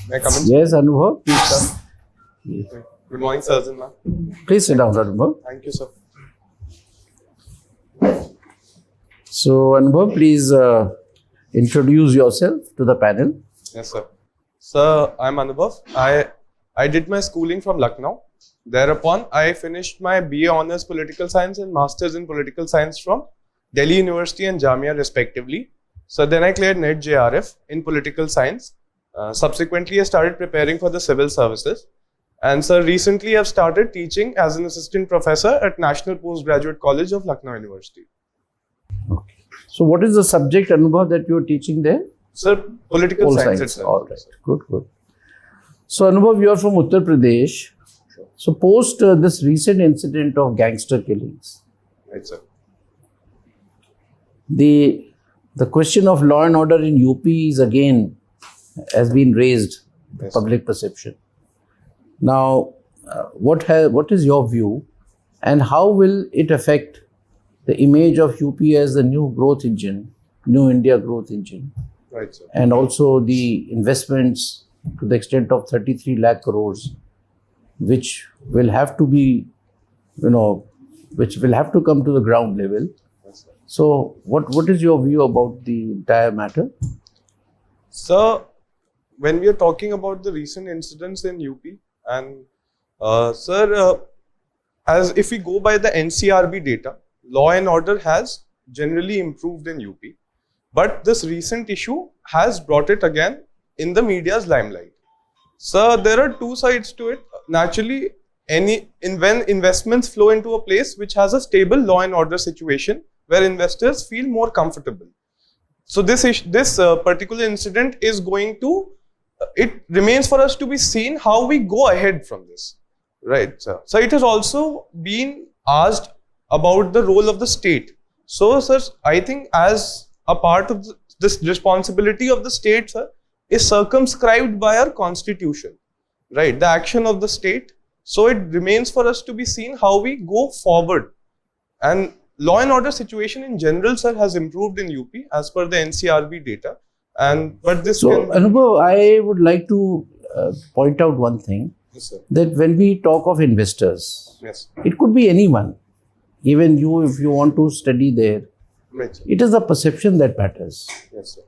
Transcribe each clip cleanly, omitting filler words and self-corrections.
May I come in? Yes, Anubhav, please come. Good morning, sirs and ma'am. Please sit down, Anubhav. Thank you, sir. So, Anubhav, please introduce yourself to the panel. Yes, sir. Sir, I'm Anubhav. I did my schooling from Lucknow. Thereupon, I finished my BA Honours Political Science and Masters in Political Science from Delhi University and Jamia respectively. So then I cleared NET JRF in Political Science. Subsequently, I started preparing for the civil services. And sir, recently I've started teaching as an assistant professor at National Postgraduate College of Lucknow University. Okay. So, what is the subject, Anubhav, that you are teaching there? Sir, political science itself. All right. Good, good. So, Anubhav, you are from Uttar Pradesh. Sure. So, post this recent incident of gangster killings, Right, sir. the question of law and order in UP is again has been raised, Yes. public perception. Now, what is your view, and how will it affect the image of UP as the new growth engine, new India growth engine, Right, sir. and also the investments to the extent of 33 lakh crores, which will have to be, which will have to come to the ground level. Yes, sir. So, what is your view about the entire matter? Sir, when we are talking about the recent incidents in UP, and sir, as if we go by the NCRB data, law and order has generally improved in UP. But this recent issue has brought it again in the media's limelight. Sir, there are two sides to it. Naturally, when investments flow into a place which has a stable law and order situation where investors feel more comfortable. So this particular incident is going to, it remains for us to be seen how we go ahead from this. Right, sir. So it has also been asked about the role of the state. So, sir, I think as a part of this responsibility of the state, sir, is circumscribed by our constitution, right? The action of the state. So it remains for us to be seen how we go forward. And law and order situation in general, sir, has improved in UP as per the NCRB data. But this Anubhav, I would like to point out one thing. Yes, sir. That when we talk of investors, Yes. it could be anyone, even you, if you want to study there. Right, sir. It is the perception that matters. Yes, sir.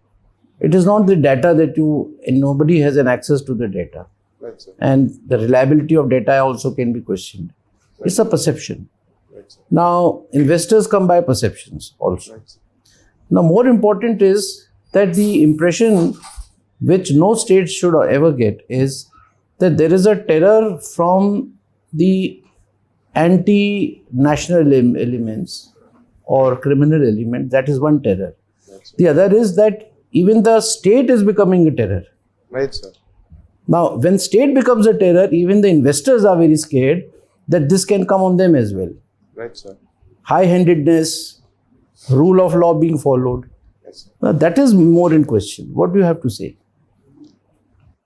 It is not the data and nobody has an access to the data. Right, sir. And the reliability of data also can be questioned. Right. It's a perception. Right, sir. Now, investors come by perceptions also. Right, sir. Now, more important is that the impression which no state should ever get is that there is a terror from the anti-national elements or criminal element. That is one terror. Right, sir. The other is that even the state is becoming a terror. Right, sir. Now, when state becomes a terror, even the investors are very scared that this can come on them as well. Right, sir. High-handedness, rule of law being followed. Yes, sir. Now, that is more in question. What do you have to say?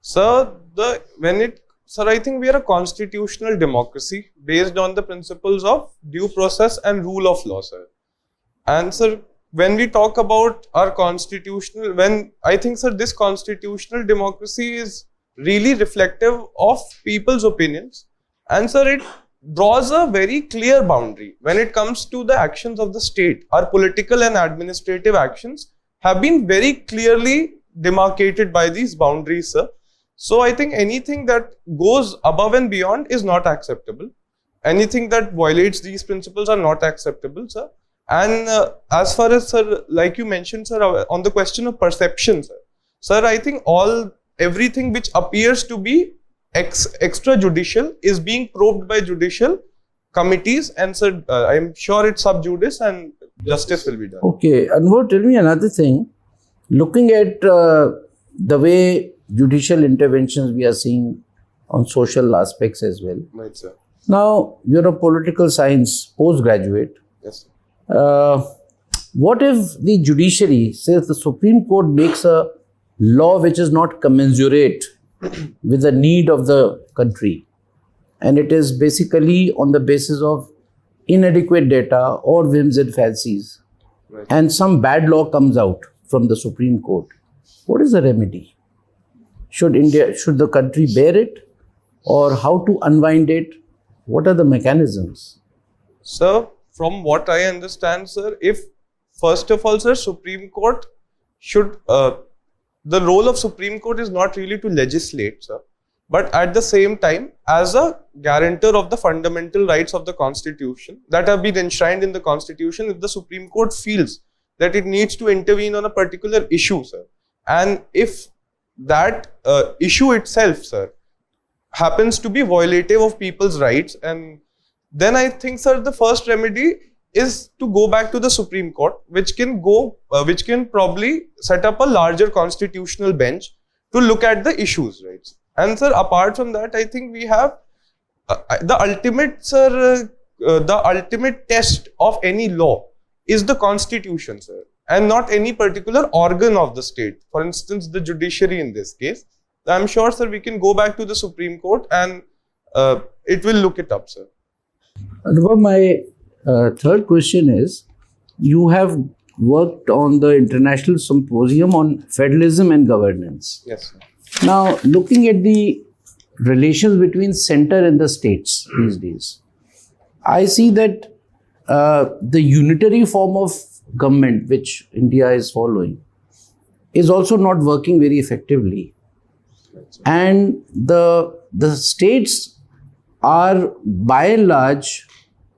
Sir, I think we are a constitutional democracy based on the principles of due process and rule of law, sir. And sir, when we talk about our constitutional, this constitutional democracy is really reflective of people's opinions. And sir, it draws a very clear boundary when it comes to the actions of the state. Our political and administrative actions have been very clearly demarcated by these boundaries, sir. So I think anything that goes above and beyond is not acceptable. Anything that violates these principles are not acceptable, sir. And as far as, sir, like you mentioned, sir, on the question of perception, sir, I think everything which appears to be extrajudicial is being probed by judicial committees, and sir, I'm sure it's sub judice and justice will be done. Okay, Anubhav, tell me another thing. Looking at the way judicial interventions we are seeing on social aspects as well. Right, sir. Now, you're a political science postgraduate. Yes, sir. What if the judiciary says the Supreme Court makes a law which is not commensurate with the need of the country, and it is basically on the basis of inadequate data or whims and fancies, Right. and some bad law comes out from the Supreme Court? What is the remedy? should the country bear it, or how to unwind it? What are the mechanisms? Sir, from what I understand, sir, if first of all, sir, Supreme Court should, the role of Supreme Court is not really to legislate, sir, but at the same time, as a guarantor of the fundamental rights of the Constitution that have been enshrined in the Constitution, if the Supreme Court feels that it needs to intervene on a particular issue, sir, and if that issue itself, sir, happens to be violative of people's rights, and then I think, sir, the first remedy is to go back to the Supreme Court, which can probably set up a larger constitutional bench to look at the issues, right? And sir, apart from that, I think we have the ultimate, sir, the ultimate test of any law is the Constitution, sir, and not any particular organ of the state. For instance, the judiciary in this case. I'm sure, sir, we can go back to the Supreme Court and it will look it up, sir. Anubhav, my third question is, you have worked on the International Symposium on Federalism and Governance. Yes, sir. Now, looking at the relations between center and the states these days, I see that the unitary form of government which India is following is also not working very effectively. And the states are by and large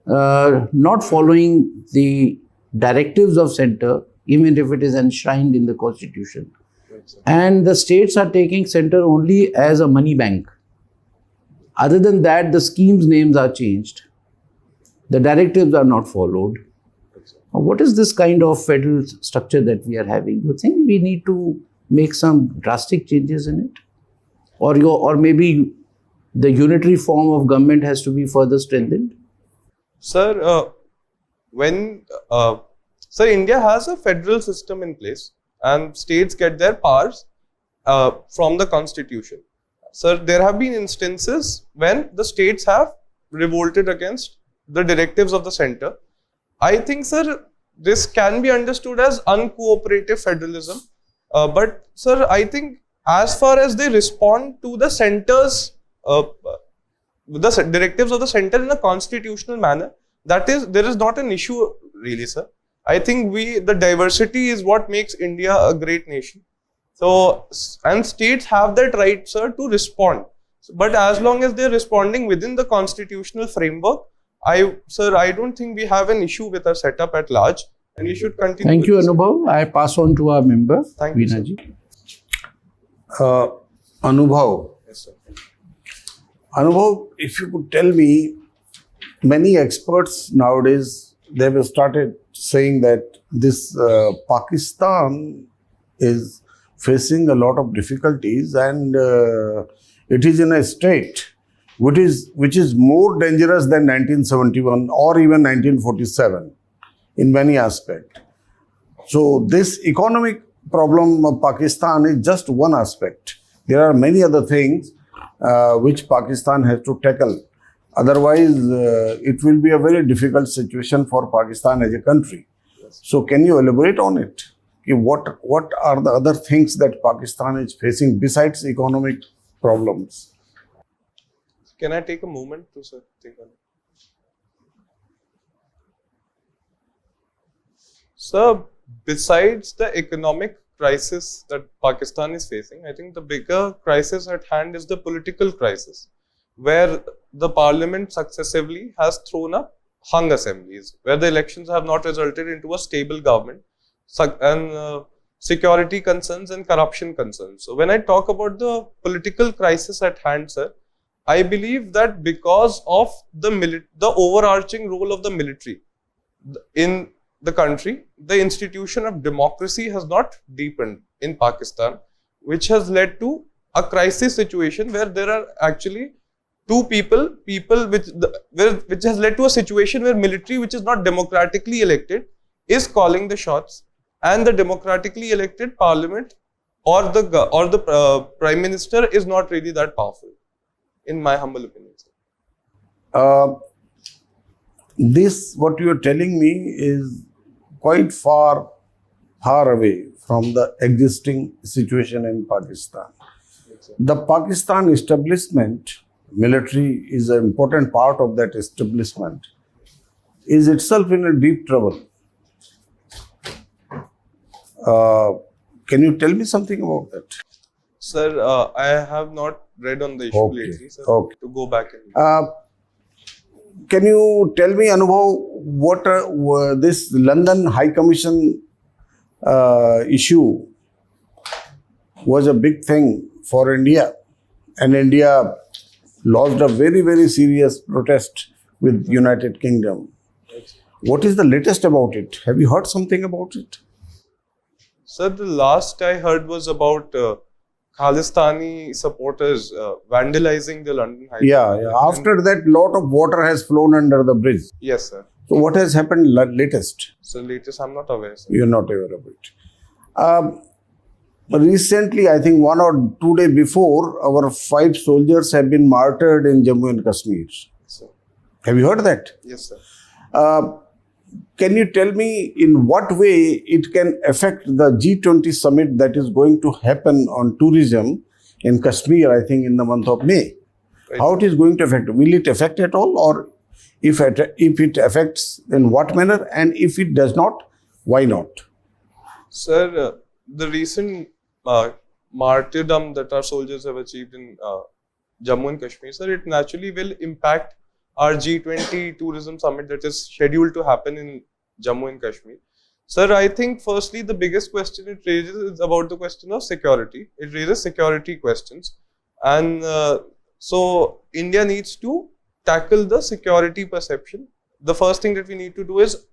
not following the directives of center, even if it is enshrined in the Constitution. And the states are taking center only as a money bank. Other than that, the schemes' names are changed. The directives are not followed. What is this kind of federal structure that we are having? You think we need to make some drastic changes in it? Or maybe the unitary form of government has to be further strengthened? Sir, India has a federal system in place and states get their powers from the Constitution. Sir, there have been instances when the states have revolted against the directives of the center. I think, sir, this can be understood as uncooperative federalism. But, sir, I think as far as they respond to the center's, the directives of the center in a constitutional manner, there is not an issue really, sir. I think the diversity is what makes India a great nation. So, and states have that right, sir, to respond. But as long as they're responding within the constitutional framework, I don't think we have an issue with our setup at large, and we should continue. Thank you, Anubhav. I pass on to our member, Thank you, Veena sir. Anubhav. Yes, sir. Anubhav, if you could tell me, many experts nowadays, they have started saying that this Pakistan is facing a lot of difficulties, and it is in a state which is more dangerous than 1971 or even 1947 in many aspects. So this economic problem of Pakistan is just one aspect. There are many other things which Pakistan has to tackle. Otherwise, it will be a very difficult situation for Pakistan as a country. So can you elaborate on it? What are the other things that Pakistan is facing besides economic problems? Can I take a moment to think on it? Sir, besides the economic crisis that Pakistan is facing, I think the bigger crisis at hand is the political crisis, where the parliament successively has thrown up hung assemblies, where the elections have not resulted into a stable government, and security concerns and corruption concerns. So when I talk about the political crisis at hand, sir, I believe that because of the overarching role of the military in the country, the institution of democracy has not deepened in Pakistan, which has led to a crisis situation where there are actually two people which has led to a situation where military, which is not democratically elected, is calling the shots, and the democratically elected parliament or the prime minister is not really that powerful, in my humble opinion, sir. This, what you are telling me, is quite far away from the existing situation in Pakistan. sir. The Pakistan establishment, military is an important part of that establishment, is itself in a deep trouble. Can you tell me something about that? Sir, I have not read on the issue Okay. lately, sir. Okay. To go back and Can you tell me, Anubhav, what this London High Commission issue was a big thing for India, and India lost a very, very serious protest with United Kingdom. What is the latest about it? Have you heard something about it? Sir, the last I heard was about Khalistani supporters vandalizing the London High Yeah, Court. yeah. After that, lot of water has flown under the bridge. Yes, sir. So what has happened latest? So latest, I'm not aware, sir. You're not aware of it. Recently, I think 1 or 2 days before, our 5 soldiers have been martyred in Jammu and Kashmir. So, Have you heard that? yes, sir. Can you tell me in what way it can affect the G20 summit that is going to happen on tourism in Kashmir, I think in the month of May? Right. How it is going to affect? Will it affect at all, or if it affects, in what manner? And if it does not, why not? Sir, the recent martyrdom that our soldiers have achieved in Jammu and Kashmir, sir, it naturally will impact our G20 tourism summit that is scheduled to happen in Jammu and Kashmir. Sir, I think firstly, the biggest question it raises is about the question of security. It raises security questions. And so India needs to tackle the security perception. The first thing that we need to do is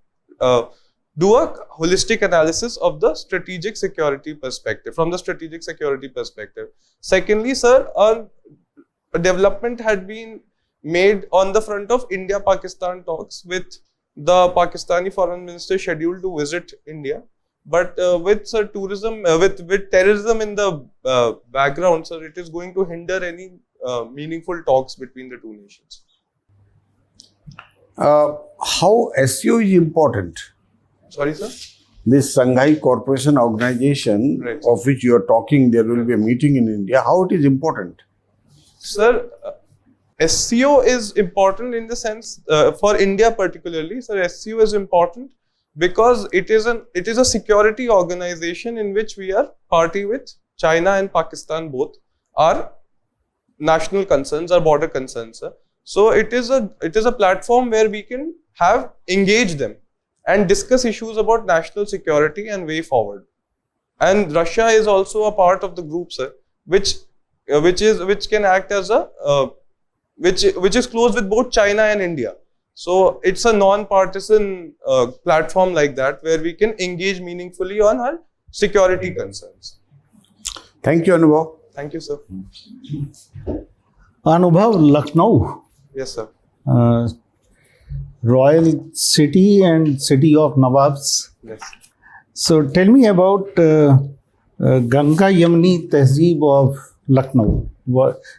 do a holistic analysis of the strategic security perspective, from the strategic security perspective. Secondly, sir, a development had been made on the front of India-Pakistan talks, with the Pakistani foreign minister scheduled to visit India. But with tourism, with terrorism in the background, sir, it is going to hinder any meaningful talks between the two nations. How SEO is important? Sorry, sir? This Shanghai Cooperation Organization, Right. of which you are talking, there will be a meeting in India. How it is important? Sir, SEO is important in the sense, for India particularly, sir, SEO is important because it is a security organization in which we are party with China and Pakistan. Both are national concerns, are border concerns, sir. So it is a platform where we can engage them and discuss issues about national security and way forward. And Russia is also a part of the group, sir, which can act as which is close with both China and India. So it's a non-partisan platform like that, where we can engage meaningfully on our security concerns. Thank you, Anubhav. Thank you, sir. Anubhav, Lucknow, Yes, sir. royal city and city of Nawabs. Yes. So tell me about Ganga Yamuni Tehzeeb of Lucknow.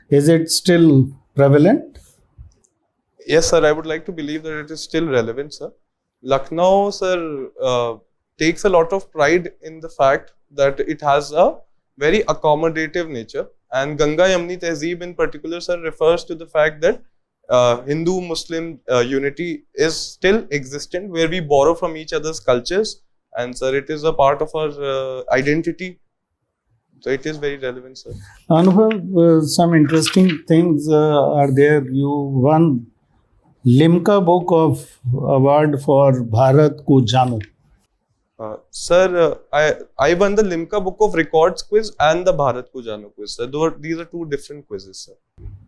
Is it still prevalent? Yes, sir. I would like to believe that it is still relevant, sir. Lucknow, sir, takes a lot of pride in the fact that it has a very accommodative nature. And Ganga Yamuni Tehzeeb in particular, sir, refers to the fact that Hindu-Muslim unity is still existent, where we borrow from each other's cultures. And, sir, it is a part of our identity. So it is very relevant, sir. Anubhav, some interesting things are there. You won Limca Book of Award for Bharat Ko Jano. Sir, I won the Limca Book of Records quiz and the Bharat Ko Jano quiz, sir. These are two different quizzes, sir.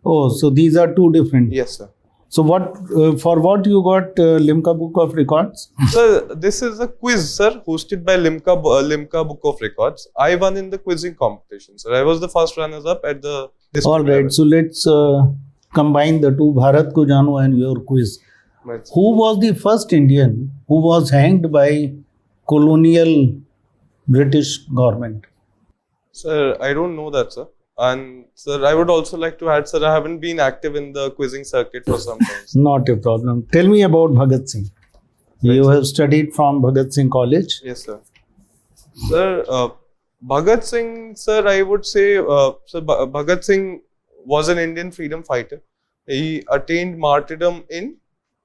Oh, so these are two different. Yes, sir. So for what you got Limca Book of Records? Sir, this is a quiz, sir, hosted by Limca Book of Records. I won in the quizzing competition, sir. I was the first runners-up at the district All right, level. so let's combine the two, Bharat Ko Jano and your quiz. Right, sir. Who was the first Indian who was hanged by colonial British government? Sir, I don't know that, sir. And, sir, I would also like to add, sir, I haven't been active in the quizzing circuit for some time. Sir. Not a problem. Tell me about Bhagat Singh. You have studied from Bhagat Singh College. Yes, sir. Sir, Bhagat Singh, sir, I would say, Bhagat Singh was an Indian freedom fighter. He attained martyrdom in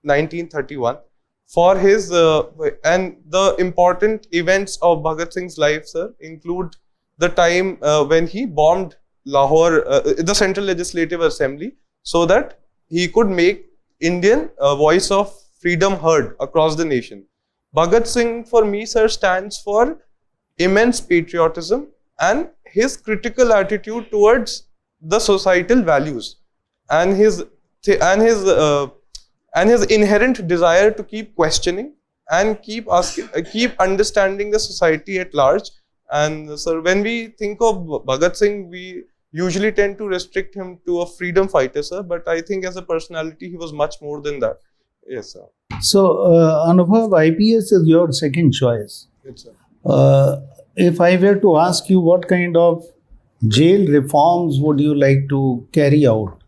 1931. For his, and the important events of Bhagat Singh's life, sir, include the time when he bombed Lahore, the Central Legislative Assembly, so that he could make Indian voice of freedom heard across the nation. Bhagat Singh, for me, sir, stands for immense patriotism and his critical attitude towards the societal values and his inherent desire to keep questioning and keep understanding the society at large. And sir, when we think of Bhagat Singh, we usually tend to restrict him to a freedom fighter, sir. But I think as a personality, he was much more than that. Yes, sir. So, Anubhav, IPS is your second choice. Yes, sir. If I were to ask you what kind of jail reforms would you like to carry out?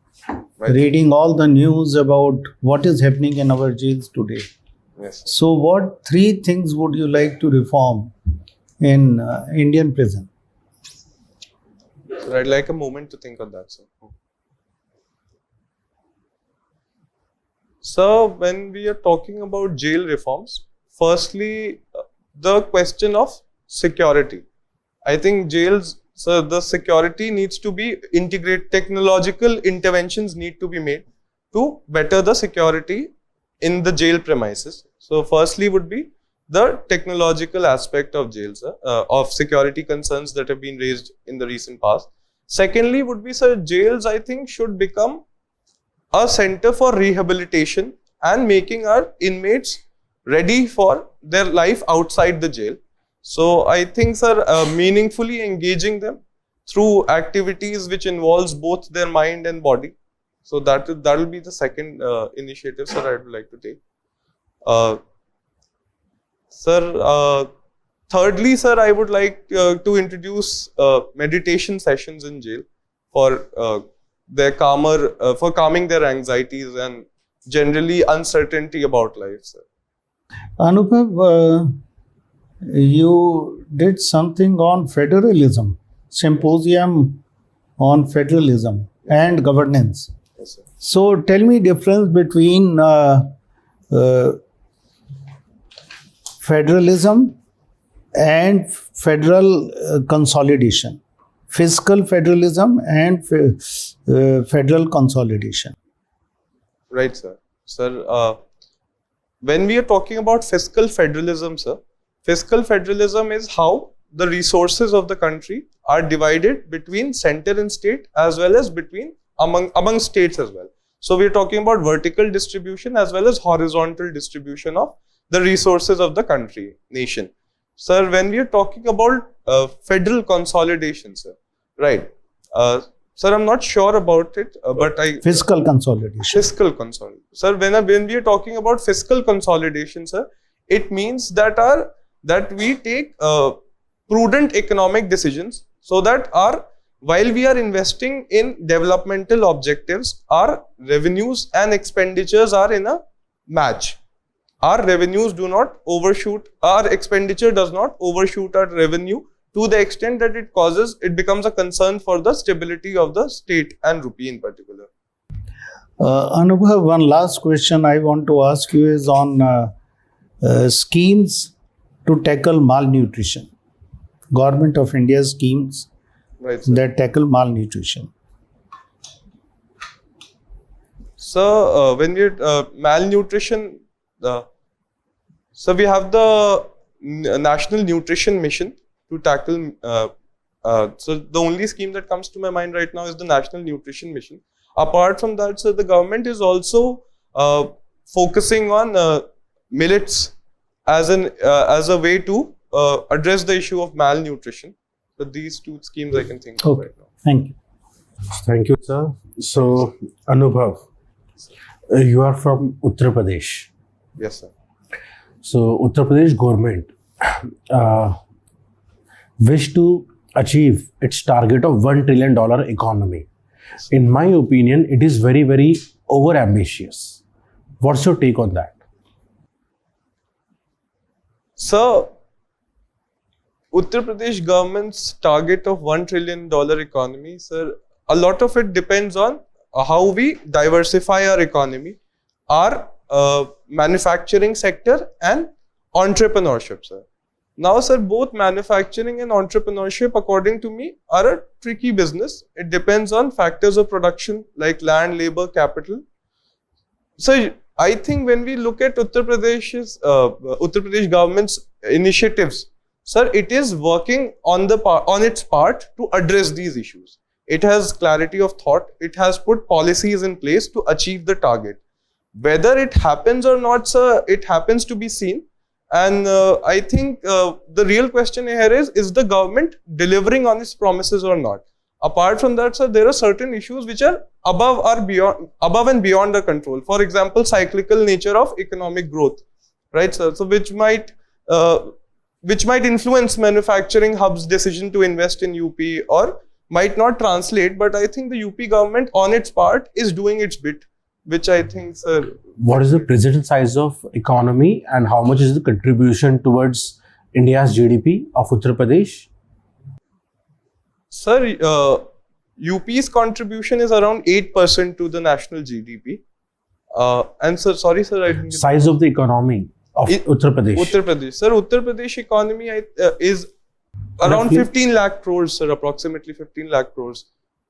Right. Reading all the news about what is happening in our jails today. Yes. So, what three things would you like to reform in Indian prison? So I'd like a moment to think on that, sir. So, when we are talking about jail reforms, firstly, the question of security. I think jails, so the security needs to be integrated, technological interventions need to be made to better the security in the jail premises. So, firstly would be the technological aspect of jails, of security concerns that have been raised in the recent past. Secondly would be, sir, jails I think should become a center for rehabilitation and making our inmates ready for their life outside the jail. So I think, sir, meaningfully engaging them through activities which involves both their mind and body. So that will be the second initiative, sir, I would like to take. Sir, thirdly, sir, I would like to introduce meditation sessions in jail for their for calming their anxieties and generally uncertainty about life, sir. Anubhav, you did something on federalism, symposium on federalism and governance. Yes, sir. So tell me difference between federalism and federal consolidation, fiscal federalism and federal consolidation. Right, sir. Sir, when we are talking about fiscal federalism, sir, fiscal federalism is how the resources of the country are divided between center and state as well as between among states as well. So we are talking about vertical distribution as well as horizontal distribution of the resources of the country, nation. Sir, when we are talking about federal consolidation, sir, right? Sir, I'm not sure about it, but Fiscal consolidation. Fiscal consolidation. Sir, when we are talking about fiscal consolidation, sir, it means that we take prudent economic decisions so that while we are investing in developmental objectives, our revenues and expenditures are in a match. Our revenues do not overshoot, our expenditure does not overshoot our revenue to the extent that it becomes a concern for the stability of the state and rupee in particular. Anubhav, one last question I want to ask you is on schemes to tackle malnutrition. Government of India schemes Right, sir. that tackle malnutrition. So, when we malnutrition, so we have the National Nutrition Mission to tackle. So the only scheme that comes to my mind right now is the National Nutrition Mission. Apart from that, so the government is also focusing on millets as a way to address the issue of malnutrition. So these two schemes I can think of right now. Thank you. Thank you, sir. So, Anubhav, you are from Uttar Pradesh. Yes, sir. So, Uttar Pradesh government wish to achieve its target of $1 trillion economy. In my opinion, it is very, very over ambitious. What's your take on that? So, Uttar Pradesh government's target of $1 trillion economy, sir, a lot of it depends on how we diversify our economy, our manufacturing sector and entrepreneurship, sir. Now, sir, both manufacturing and entrepreneurship, according to me, are a tricky business. It depends on factors of production like land, labor, capital. So, I think when we look at Uttar Pradesh government's initiatives, sir, it is working on its part to address these issues. It has clarity of thought. It has put policies in place to achieve the target. Whether it happens or not, sir, it happens to be seen. And I think the real question here is the government delivering on its promises or not? Apart from that, sir, there are certain issues which are above and beyond our control. For example, cyclical nature of economic growth, right, sir? So which might influence manufacturing hubs' decision to invest in UP or might not translate. But I think the UP government on its part is doing its bit, which I think, sir. What is the present size of economy and how much is the contribution towards India's GDP of Uttar Pradesh? Sir, UP's contribution is around 8% to the national GDP. And sir, sorry, sir, I didn't get Size of the economy of Uttar Pradesh. Uttar Pradesh. Sir, Uttar Pradesh economy is around Roughly? 15 lakh crores, sir, approximately 15 lakh crores.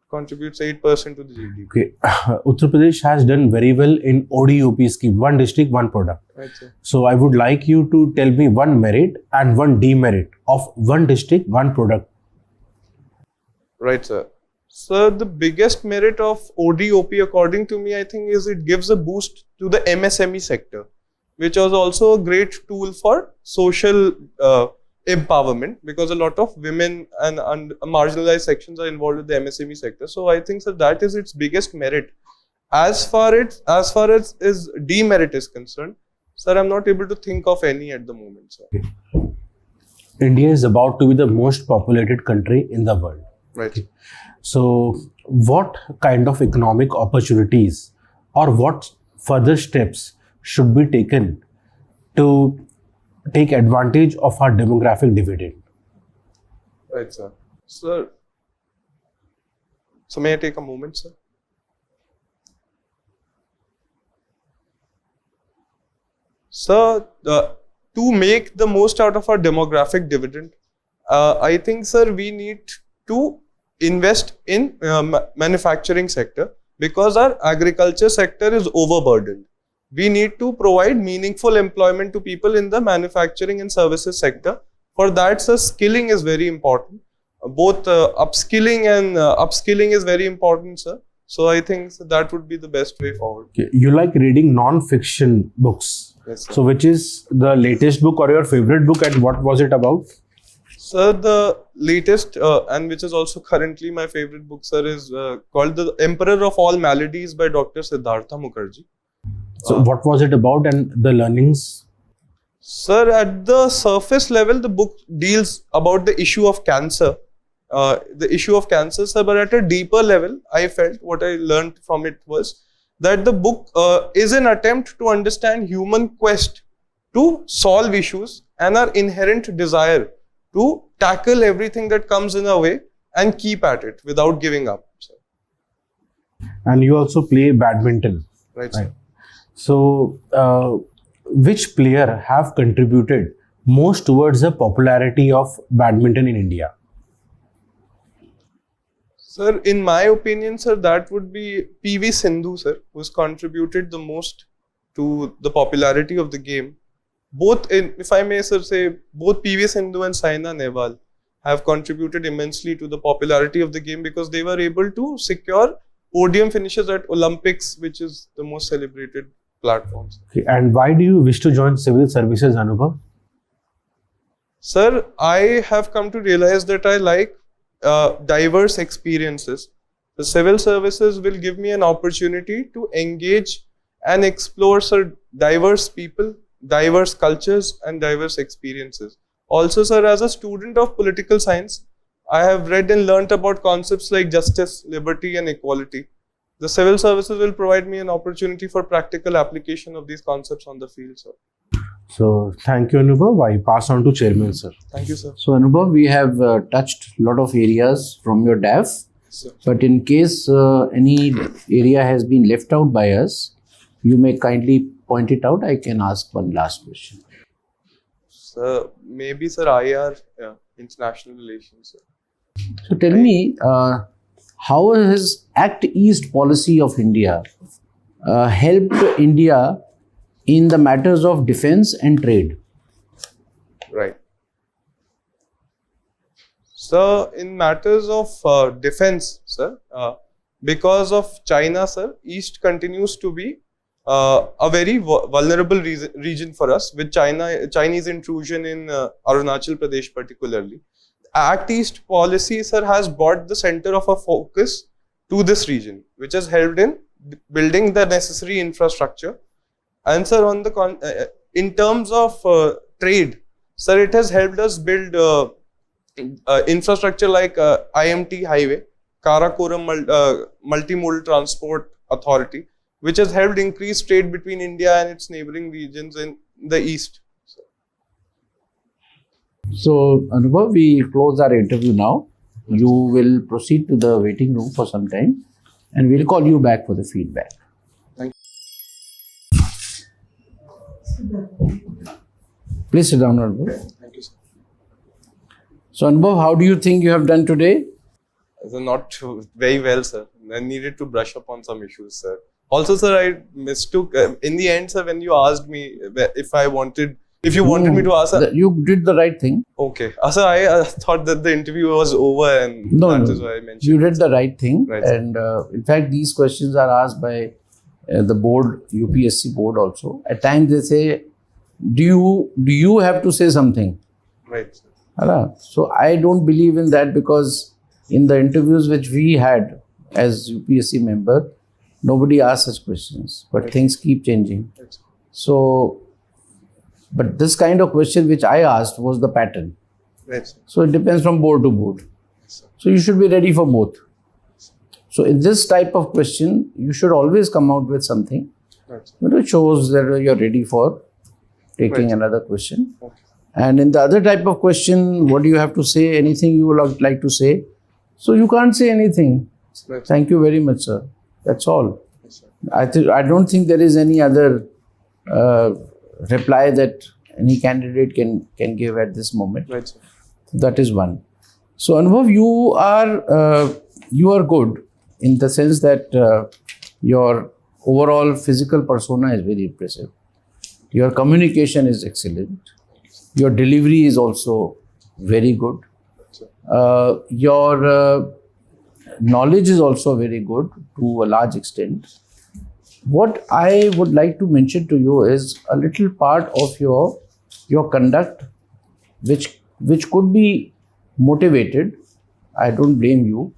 Contributes 8% to the GDP. Okay. Uttar Pradesh has done very well in ODOP scheme, one district, one product. Right, sir. So I would like you to tell me one merit and one demerit of one district, one product. Right, sir. Sir, the biggest merit of ODOP, according to me, I think, is it gives a boost to the MSME sector, which was also a great tool for social empowerment, because a lot of women and marginalized sections are involved with the MSME sector. So I think, sir, that is its biggest merit. As far as its demerit is concerned, sir, I'm not able to think of any at the moment, sir. India is about to be the most populated country in the world. Right. So what kind of economic opportunities or what further steps should be taken to take advantage of our demographic dividend? Right, sir. Sir, so may I take a moment, sir? Sir, to make the most out of our demographic dividend, I think, sir, we need to invest in manufacturing sector, because our agriculture sector is overburdened. We need to provide meaningful employment to people in the manufacturing and services sector. For that, sir, skilling is very important. Both upskilling and upskilling is very important, sir. So I think that would be the best way forward. Okay. You like reading non-fiction books. Yes, sir. So which is the latest book or your favorite book and what was it about? Sir, the latest and which is also currently my favorite book, sir, is called The Emperor of All Maladies by Dr. Siddhartha Mukherjee. So what was it about and the learnings? Sir, at the surface level, the book deals about the issue of cancer. Sir, but at a deeper level, I felt what I learned from it was that the book is an attempt to understand human quest to solve issues and our inherent desire to tackle everything that comes in our way and keep at it without giving up. Sir. And you also play badminton. Right, sir. Right. So, which player have contributed most towards the popularity of badminton in India? Sir, in my opinion, sir, that would be PV Sindhu, sir, who's contributed the most to the popularity of the game. Both, if I may, sir, say, both PV Sindhu and Saina Nehwal have contributed immensely to the popularity of the game, because they were able to secure podium finishes at Olympics, which is the most celebrated platforms. Okay. And why do you wish to join civil services, Anubhav? Sir, I have come to realize that I like diverse experiences. The civil services will give me an opportunity to engage and explore, sir, diverse people, diverse cultures and diverse experiences. Also, sir, as a student of political science, I have read and learnt about concepts like justice, liberty and equality. The civil services will provide me an opportunity for practical application of these concepts on the field, sir. So thank you, Anubhav. I pass on to Chairman, sir. Thank you, sir. So Anubhav, we have touched a lot of areas from your DAF, Sir. but in case any area has been left out by us, you may kindly point it out. I can ask one last question. Sir, maybe, sir, IR, international relations, sir. So tell me, how has Act East policy of India helped India in the matters of defense and trade? Right. So, in matters of defense, sir, because of China, sir, East continues to be a very vulnerable region for us, with Chinese intrusion in Arunachal Pradesh particularly. Act East policy, sir, has brought the center of a focus to this region, which has helped in building the necessary infrastructure. And sir, on the in terms of trade, sir, it has helped us build infrastructure like IMT highway, Karakoram multimodal transport authority, which has helped increase trade between India and its neighboring regions in the east. So Anubhav, we close our interview now. You will proceed to the waiting room for some time, and we'll call you back for the feedback. Thank Please sit down, Anubhav. Thank you, sir. So Anubhav, how do you think you have done today? So not very well, sir. I needed to brush up on some issues, sir. Also, sir, I mistook in the end, sir, when you asked me if you wanted me to ask, sir. You did the right thing. Okay. Sir, I thought that the interview was over, and that is why I mentioned. You did the right thing. Right, sir. And in fact, these questions are asked by the board, UPSC board also. At times they say, do you have to say something? Right, sir. So I don't believe in that, because in the interviews which we had as UPSC member, nobody asked such questions, but things keep changing. Right, sir. So, but this kind of question which I asked was the pattern. Right, sir. So it depends from board to board. Yes, sir. So you should be ready for both. So in this type of question, you should always come out with something Right, sir. which shows that you're ready for taking Right. another question. Okay. And in the other type of question, what do you have to say? Anything you would like to say? So you can't say anything. Right. Thank you very much, sir. That's all. Yes, sir. I don't think there is any other reply that any candidate can give at this moment. Right, sir. That is one. So Anubhav, you are good in the sense that your overall physical persona is very impressive. Your communication is excellent. Your delivery is also very good. Your knowledge is also very good to a large extent. What I would like to mention to you is a little part of your conduct, which could be motivated. I don't blame you,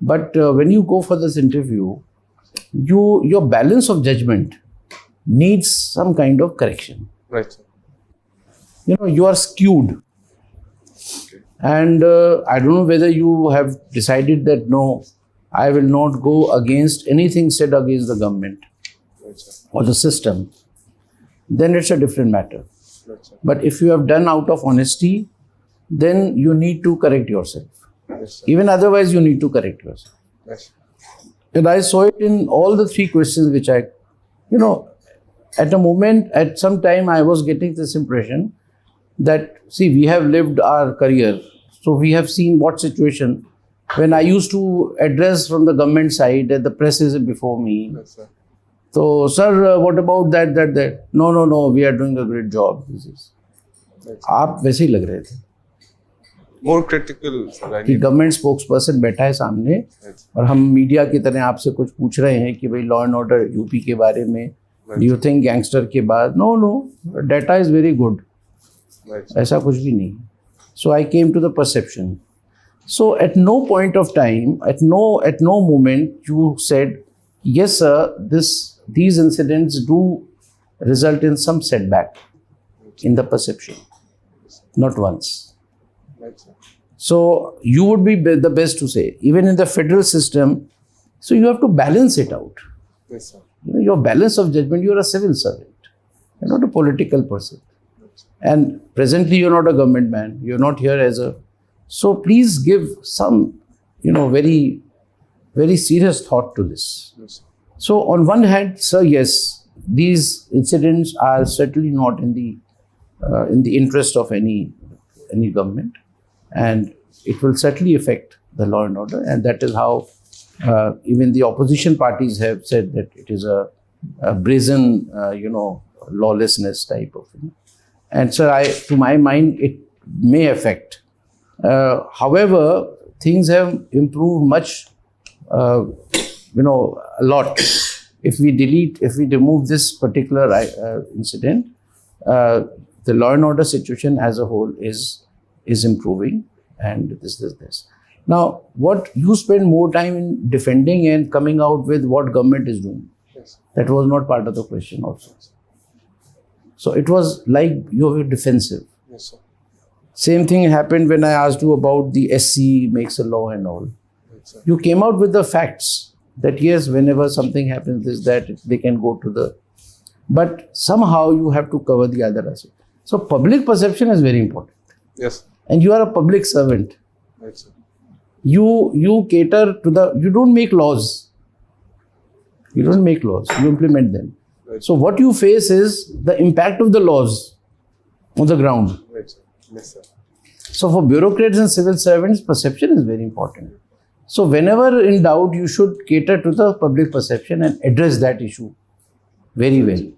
but when you go for this interview, your balance of judgment needs some kind of correction. Right, sir. You are skewed. Okay. And I don't know whether you have decided that no, I will not go against anything said against the government Right, sir. or the system. Then it's a different matter. Right, sir. But if you have done out of honesty, then you need to correct yourself. Yes, sir. Even otherwise, you need to correct yourself. Yes. And I saw it in all the three questions which at some time I was getting this impression that, see, we have lived our career. So we have seen what situation when I used to address from the government side that the press is before me. Yes, sir. So, sir, what about that? No, we are doing a great job. This is. Right, sir. आप वैसे ही लग रहे थे More critical, sir. I कि need. Government spokes person बैठा है सामने Right, sir. और हम मीडिया की तरह आपसे कुछ पूछ रहे हैं कि भाई लॉ एंड ऑर्डर यूपी के बारे में, Right. Do you think gangster के बाद? No, data is very good. Right, sir. ऐसा कुछ भी नहीं. So I came to the perception. So at no point of time, at no moment you said, yes sir, these incidents do result in some setback in the perception. Not once. Right, sir. So you would be the best to say, even in the federal system, so you have to balance it out. Yes, sir. Your balance of judgment, you are a civil servant. You're not a political person. And presently, you're not a government man. You're not here as a. So please give some, very, very serious thought to this. Yes. So on one hand, sir, yes, these incidents are certainly not in the interest of any government, and it will certainly affect the law and order. And that is how even the opposition parties have said that it is a brazen, lawlessness type of thing. And sir, to my mind, it may affect. However, things have improved much, a lot. If we remove this particular incident, the law and order situation as a whole is improving, and this. Now, what you spend more time in defending and coming out with what government is doing, Yes. that was not part of the question also. So it was like you were defensive. Yes, sir. Same thing happened when I asked you about the SC makes a law and all. Right, sir. You came out with the facts that yes, whenever something happens, this, that, they can go to the... But somehow you have to cover the other aspect. So public perception is very important. Yes. And you are a public servant. Right, sir. You cater to the... You don't make laws. You don't make laws. You implement them. Right. So what you face is the impact of the laws on the ground. Right, sir. Yes, sir. So for bureaucrats and civil servants, perception is very important. So whenever in doubt, you should cater to the public perception and address that issue very well.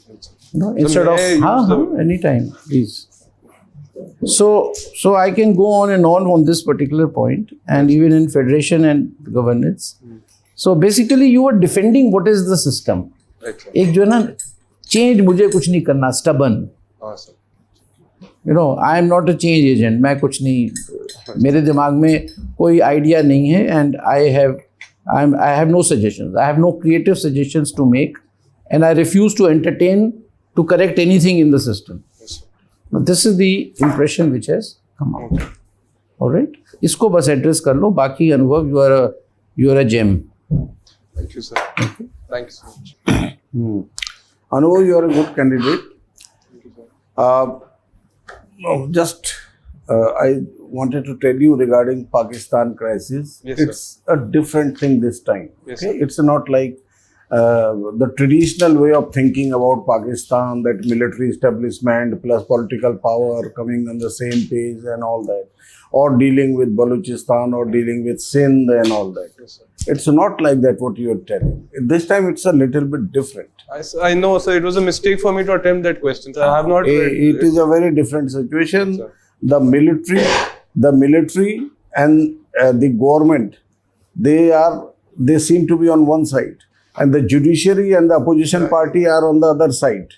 Right, sir. Instead may I of use anytime, please. So I can go on and on this particular point, and even in federation and governance. So basically, you are defending what is the system. Right, sir. एक जो है ना, change मुझे कुछ नहीं करना, stubborn. Awesome. I am not a change agent. मैं कुछ नहीं, मेरे दिमाग में कोई idea नहीं है, and I have no suggestions. I have no creative suggestions to make, and I refuse to entertain to correct anything in the system. Yes, sir. Now, this is the impression which has come out. All right? इसको बस address कर लो. बाकी अनुभव, you are a gem. Thank you, sir. Thank you so much. Anubhav, you are a good candidate. Thank you, sir. I wanted to tell you regarding Pakistan crisis. Yes, sir. It's a different thing this time. Yes, Okay? sir. It's not like the traditional way of thinking about Pakistan, that military establishment plus political power coming on the same page and all that, or dealing with Balochistan or dealing with Sindh and all that. Yes, sir. It's not like that what you are telling. This time it's a little bit different. I know, sir. It was a mistake for me to attempt that question. Sir. I have not. It is a very different situation. Sir. The military and the government, they seem to be on one side, and the judiciary and the opposition party are on the other side.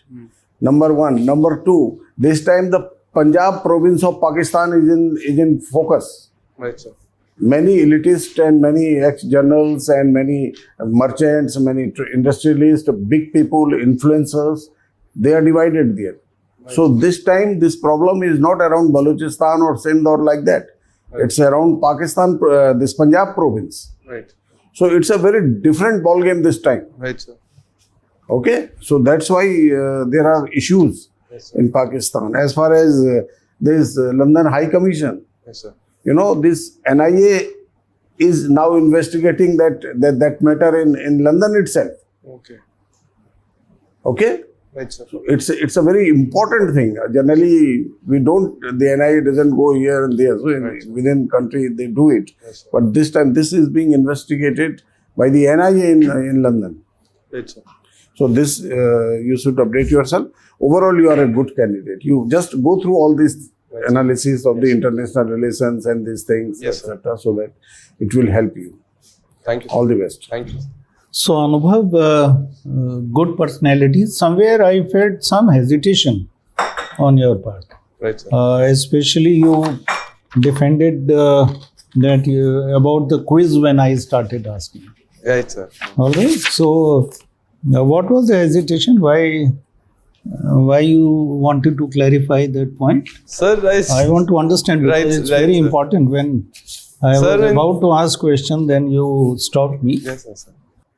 Number one. Number two, this time the Punjab province of Pakistan is in focus. Right, sir. Many elitists and many ex-journals and many merchants, many industrialists, big people, influencers, they are divided there. Right. So this time, this problem is not around Balochistan or Sindh or like that. Right. It's around Pakistan, this Punjab province. Right. So it's a very different ball game this time. Right, sir. Okay? So that's why there are issues Yes, sir. in Pakistan. As far as this London High Commission, Yes, sir. this NIA is now investigating that matter in London itself. Okay. Okay? Right, sir. It's a very important thing. Generally, the NIA doesn't go here and there. So Right. within country, they do it. Yes, sir. But this time, this is being investigated by the NIA in London. Right, sir. So this, you should update yourself. Overall, you are a good candidate. You just go through all these Right. analysis of the Yes, sir. international relations and these things, Yes, sir. etc., so that it will help you. Thank you. All the best. Thank you. So, Anubhav, good personality. Somewhere I felt some hesitation on your part. Right, sir. Especially you defended about the quiz when I started asking. Right, sir. All right. So, what was the hesitation? Why you wanted to clarify that point? Sir, I want to understand because Right, it's right, very sir. important. When I Sir, was in- about to ask question, then you stopped me. Yes, sir.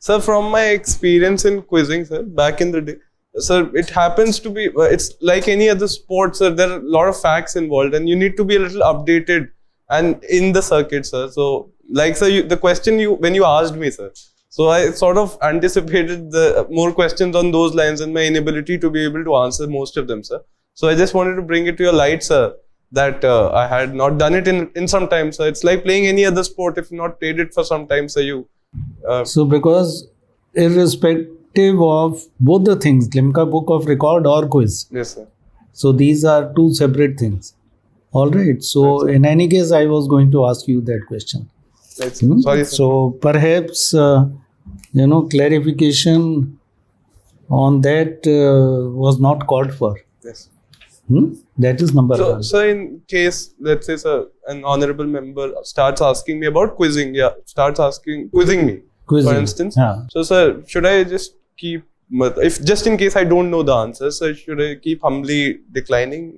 Sir, from my experience in quizzing, sir, back in the day, sir, it happens to be, it's like any other sport, sir. There are a lot of facts involved and you need to be a little updated and in the circuit, sir. So, like, sir, the question when you asked me, sir, so I sort of anticipated the more questions on those lines and my inability to be able to answer most of them, sir. So I just wanted to bring it to your light, sir, that I had not done it in some time, sir. It's like playing any other sport. If you not played it for some time, sir, you... So because irrespective of both the things, Limca Book of Record or quiz, Yes, sir. so these are two separate things. All right. So in any case, I was going to ask you that question. Right, sir. Sorry, sir. So perhaps, clarification on that was not called for. Yes. That is number So, one. sir, in case, let's say, sir, an honorable member starts asking me about quizzing me, Quizzing. for instance. Yeah. So, sir, should I just keep, if just in case I don't know the answer, sir, should I keep humbly declining?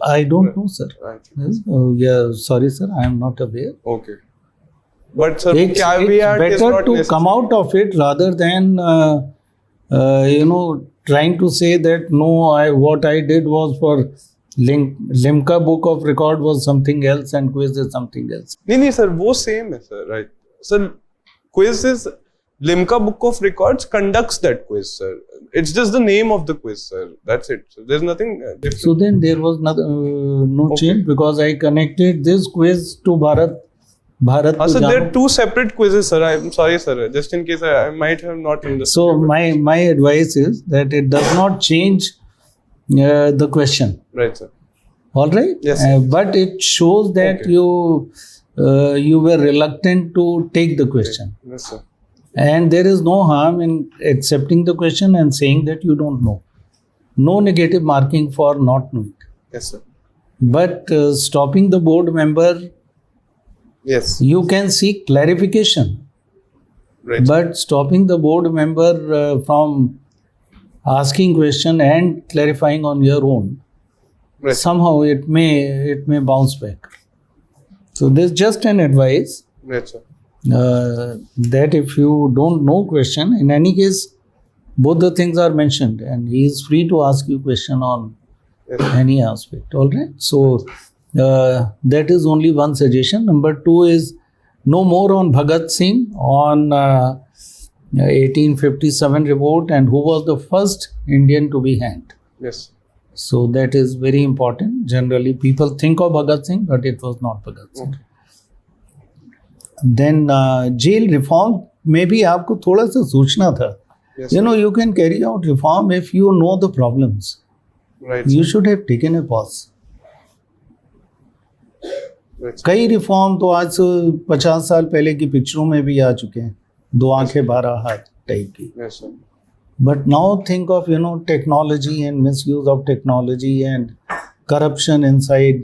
I don't know, sir. Right. Yes? Oh, yeah, sorry, sir. I am not aware. Okay. But, sir, It's caveat is better not to necessary. come out of it rather than, trying to say that, no, what I did was for Limca Book of Record was something else and quiz is something else. No, sir, वो same है, sir, right? Sir, quiz is, Limca Book of Records conducts that quiz, sir. It's just the name of the quiz, sir. That's it. So there's nothing different. So then there was no Okay. change because I connected this quiz to Bharat. So there are two separate quizzes, sir. I'm sorry, sir. Just in case I might have not understood. So my advice is that it does not change the question. Right, sir. All right. Yes, sir. But it shows that Okay. you were reluctant to take the question. Yes, sir. And there is no harm in accepting the question and saying that you don't know. No negative marking for not knowing. Yes, sir. But stopping the board member, Yes. you can seek clarification. Right. But stopping the board member from asking question and clarifying on your own, Right. somehow it may bounce back. So this is just an advice. Right, sir. That if you don't know question, in any case, both the things are mentioned and he is free to ask you question on Yes. any aspect. All right. So that is only one suggestion. Number two is no more on Bhagat Singh on 1857 revolt and who was the first Indian to be hanged. Yes. So that is very important. Generally, people think of Bhagat Singh, but it was not Bhagat Singh. Okay. Then jail reform, maybe आपको थोड़ा सा सोचना था. Yes. You can carry out reform if you know the problems. Right. You should have taken a pause. Right, sir. कई reform तो आज से 50 साल पहले की पिक्चरों में भी आ चुके हैं. 2 आंखें 12 हाथ टाइप की. Yes, sir. But now think of technology and misuse of technology and corruption inside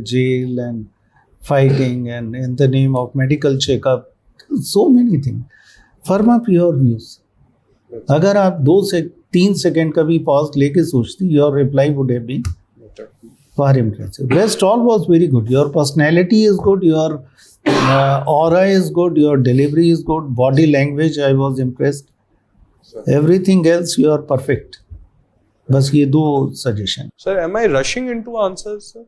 jail and fighting and in the name of medical checkup. So many things. Firm up your views. अगर आप 2 से 3 second का भी pause लेके सोचती, your reply would have been far impressive. Rest all was very good. Your personality is good. Your aura is good. Your delivery is good. Body language, I was impressed. Sir. Everything else, you are perfect. बस ये 2 suggestion. Sir, am I rushing into answers, sir?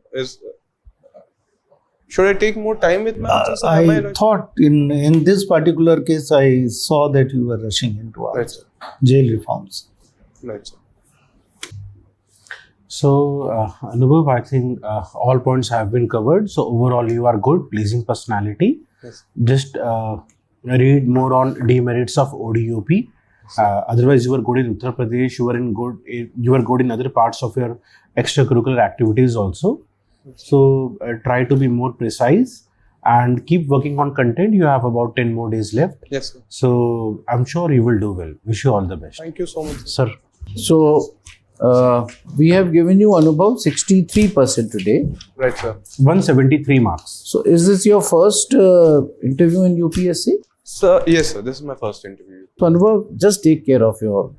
Should I take more time with my answers, sir? Am I rushing? thought in this particular case, I saw that you were rushing into Right, answer. sir. Jail reforms. Right, sir. So, Anubhav, I think all points have been covered. So, overall, you are good, pleasing personality. Yes. Just read more on demerits of ODUP. Otherwise, you were good in Uttar Pradesh. You were good in other parts of your extracurricular activities also. So, try to be more precise and keep working on content. You have about 10 more days left. Yes, sir. So, I'm sure you will do well. Wish you all the best. Thank you so much, sir. Sir. So, we have given you Anubhav 63% today. Right, sir. 173 marks. So, is this your first interview in UPSC? Sir, yes, sir. This is my first interview. So, Anubhav, just take care of your.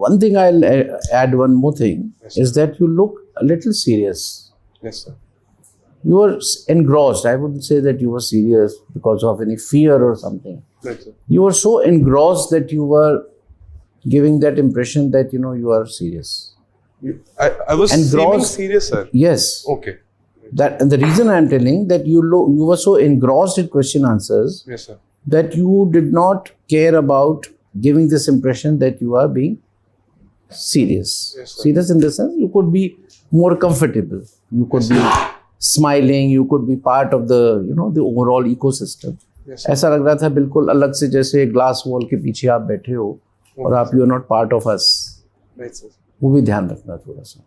One thing I'll add one more thing Yes, is that you look a little serious. Yes, sir. You were engrossed. I wouldn't say that you were serious because of any fear or something. Right, sir. You were so engrossed that you were giving that impression that you are serious. I was And seeming gross- serious, sir. Yes. Okay. That, and the reason I am telling that you were so engrossed in question answers Yes, sir. that you did not care about giving this impression that you are being serious. Yes, sir. Serious in the sense you could be more comfortable. You could be smiling. You could be part of the the overall ecosystem. Yes, sir. ऐसा लग रहा था बिल्कुल अलग से, जैसे glass wall के पीछे आप बैठे हो और आप you are not part of us. Right, sir. वो भी ध्यान रखना थोड़ा सा.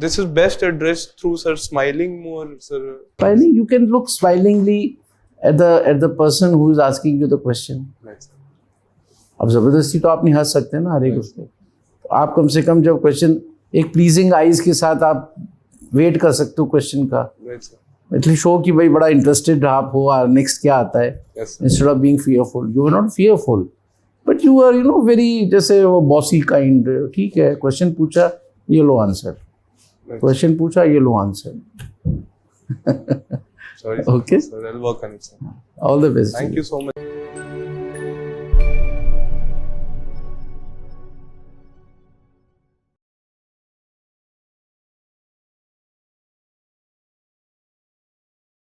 This is best addressed through, sir, smiling more, sir. Smiling, you can look smilingly at the person who is asking you the question. Right, sir. अब जबरदस्ती तो आप नहीं हंस सकते ना हर एक उस पे. तो आप कम से कम जब क्वेश्चन एक प्लीजिंग आईज के साथ आप वेट कर सकते हो क्वेश्चन का, Right, sir. एटलीस्ट शो कि भाई बड़ा इंटरेस्टेड आप हो और नेक्स्ट क्या आता है, Yes, sir. Instead of being fearful. You are not fearful but you are very, जैसे वो बॉसी काइंड. ठीक है, क्वेश्चन पूछा ये लो आंसर, Right. क्वेश्चन पूछा ये लो answer. Sorry, sir. Okay. Sir, I'll work on it, sir. All the best. Thank you so much.